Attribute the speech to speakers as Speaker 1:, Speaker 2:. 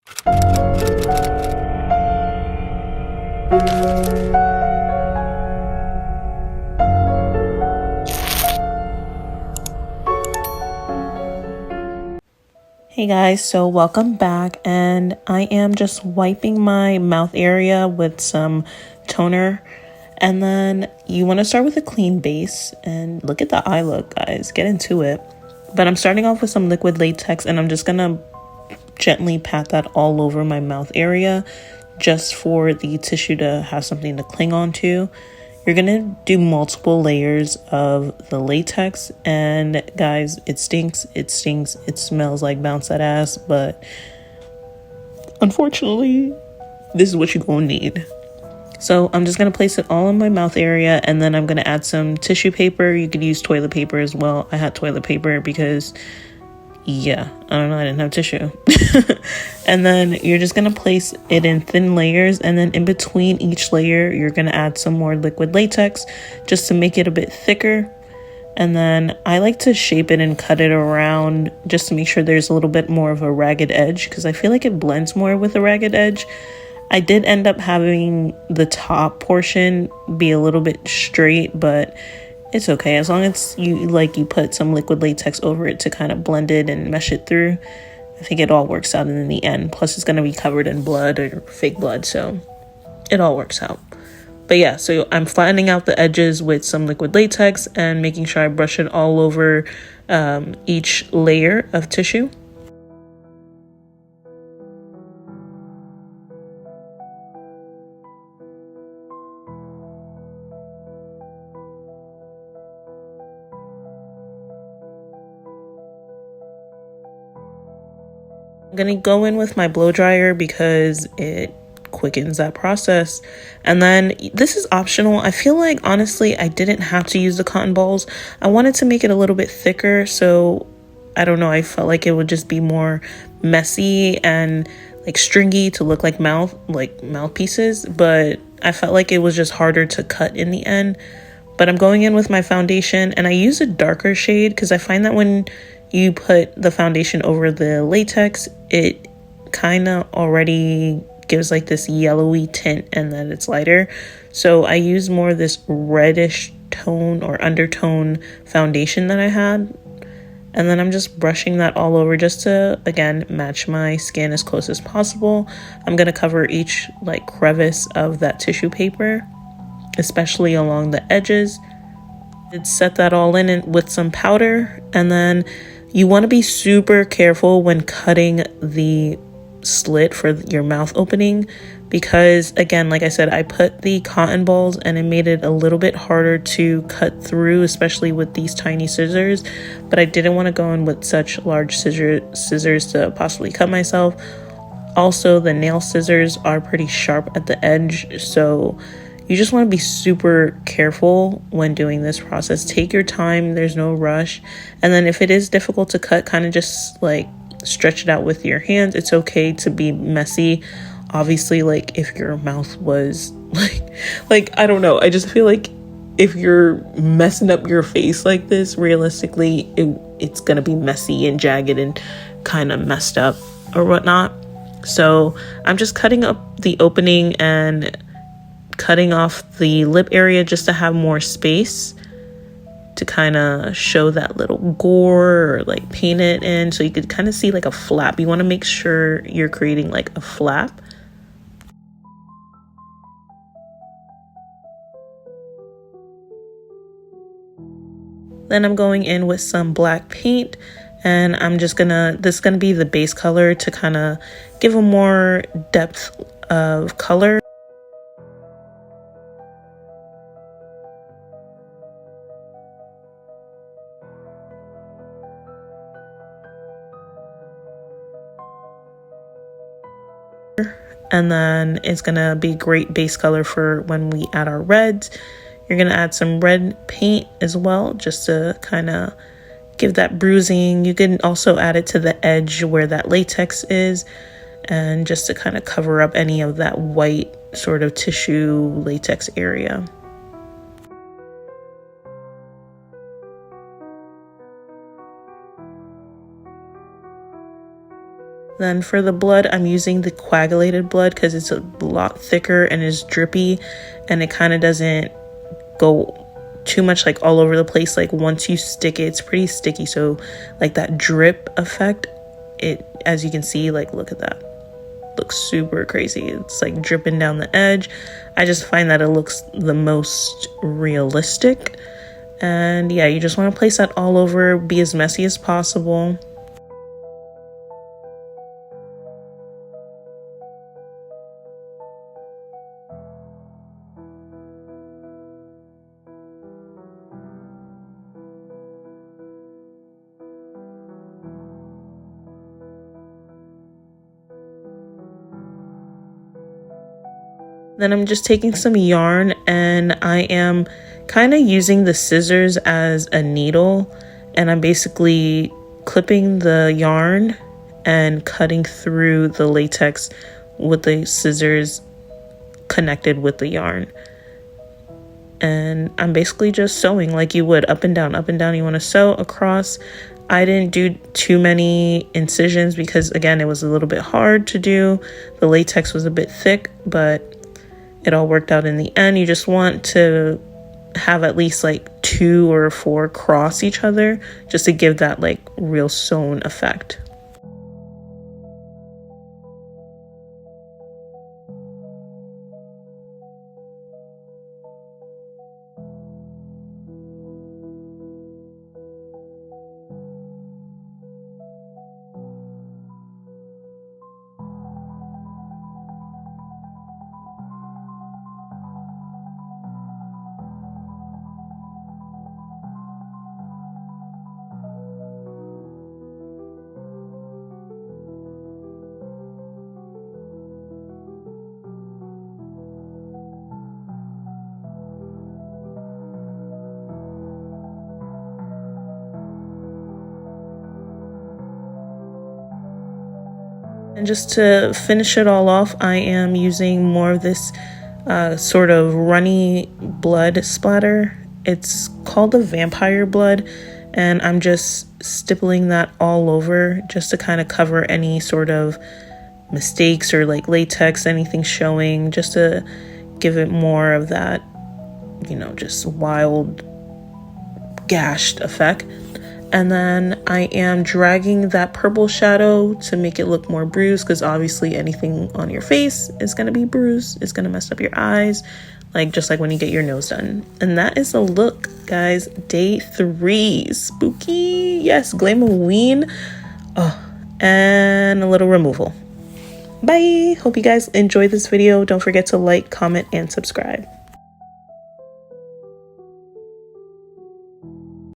Speaker 1: Hey guys, so welcome back, and I am just wiping my mouth area with some toner, and then you want to start with a clean base. And look at the eye look, guys, get into it. But I'm starting off with some liquid latex, and I'm just gonna gently pat that all over my mouth area just for the tissue to have something to cling on to. You're gonna do multiple layers of the latex, and guys, it stinks, it stings, it smells like bounce that ass, but unfortunately, this is what you're gonna need. So I'm just gonna place it all in my mouth area, and then I'm gonna add some tissue paper. You could use toilet paper as well. I had toilet paper because yeah, I don't know, I didn't have tissue. And then you're just gonna place it in thin layers, and then in between each layer you're gonna add some more liquid latex just to make it a bit thicker. And then I like to shape it and cut it around just to make sure there's a little bit more of a ragged edge, because I feel like it blends more with a ragged edge. I did end up having the top portion be a little bit straight, but it's okay as long as you put some liquid latex over it to kind of blend it and mesh it through. I think it all works out in the end. Plus it's going to be covered in blood or fake blood, so it all works out. But yeah, so I'm flattening out the edges with some liquid latex and making sure I brush it all over each layer of tissue. I'm gonna go in with my blow dryer because it quickens that process. And then this is optional. I feel like honestly I didn't have to use the cotton balls. I wanted to make it a little bit thicker, so I don't know, I felt like it would just be more messy and like stringy to look like mouthpieces, but I felt like it was just harder to cut in the end. But I'm going in with my foundation, and I use a darker shade because I find that when you put the foundation over the latex, it kind of already gives like this yellowy tint and then it's lighter. So I use more of this reddish tone or undertone foundation that I had. And then I'm just brushing that all over just to, again, match my skin as close as possible. I'm going to cover each like crevice of that tissue paper, especially along the edges. I'd set that all in with some powder, and then you want to be super careful when cutting the slit for your mouth opening, because again, like I said, I put the cotton balls and it made it a little bit harder to cut through, especially with these tiny scissors. But I didn't want to go in with such large scissors to possibly cut myself. Also, the nail scissors are pretty sharp at the edge, so you just want to be super careful when doing this process. Take your time, there's no rush. And then if it is difficult to cut, kind of just like stretch it out with your hands. It's okay to be messy. Obviously, like if your mouth was like I don't know, I just feel like if you're messing up your face like this, realistically it's gonna be messy and jagged and kind of messed up or whatnot. So I'm just cutting up the opening and cutting off the lip area just to have more space to kind of show that little gore or like paint it in, so you could kind of see like a flap. You want to make sure you're creating like a flap. Then I'm going in with some black paint, and this is gonna be the base color to kind of give a more depth of color. And then it's gonna be great base color for when we add our reds. You're gonna add some red paint as well, just to kind of give that bruising. You can also add it to the edge where that latex is, and just to kind of cover up any of that white sort of tissue latex area. Then for the blood, I'm using the coagulated blood because it's a lot thicker and is drippy, and it kind of doesn't go too much like all over the place. Like once you stick it, it's pretty sticky, so like that drip effect, it, as you can see, like look at that, looks super crazy. It's like dripping down the edge. I just find that it looks the most realistic. And yeah, you just want to place that all over, be as messy as possible. Then I'm just taking some yarn and I am kind of using the scissors as a needle, and I'm basically clipping the yarn and cutting through the latex with the scissors connected with the yarn. And I'm basically just sewing like you would, up and down, up and down. You want to sew across. I didn't do too many incisions because again, it was a little bit hard to do. The latex was a bit thick, but it all worked out in the end. You just want to have at least like 2 or 4 cross each other just to give that like real sewn effect. And just to finish it all off, I am using more of this sort of runny blood splatter. It's called the vampire blood, and I'm just stippling that all over just to kind of cover any sort of mistakes or like latex, anything showing, just to give it more of that, you know, just wild gashed effect. And then I am dragging that purple shadow to make it look more bruised, because obviously anything on your face is going to be bruised. It's going to mess up your eyes, like just like when you get your nose done. And that is the look, guys. Day 3. Spooky. Yes, Glamoween. Oh, and a little removal. Bye. Hope you guys enjoyed this video. Don't forget to like, comment, and subscribe.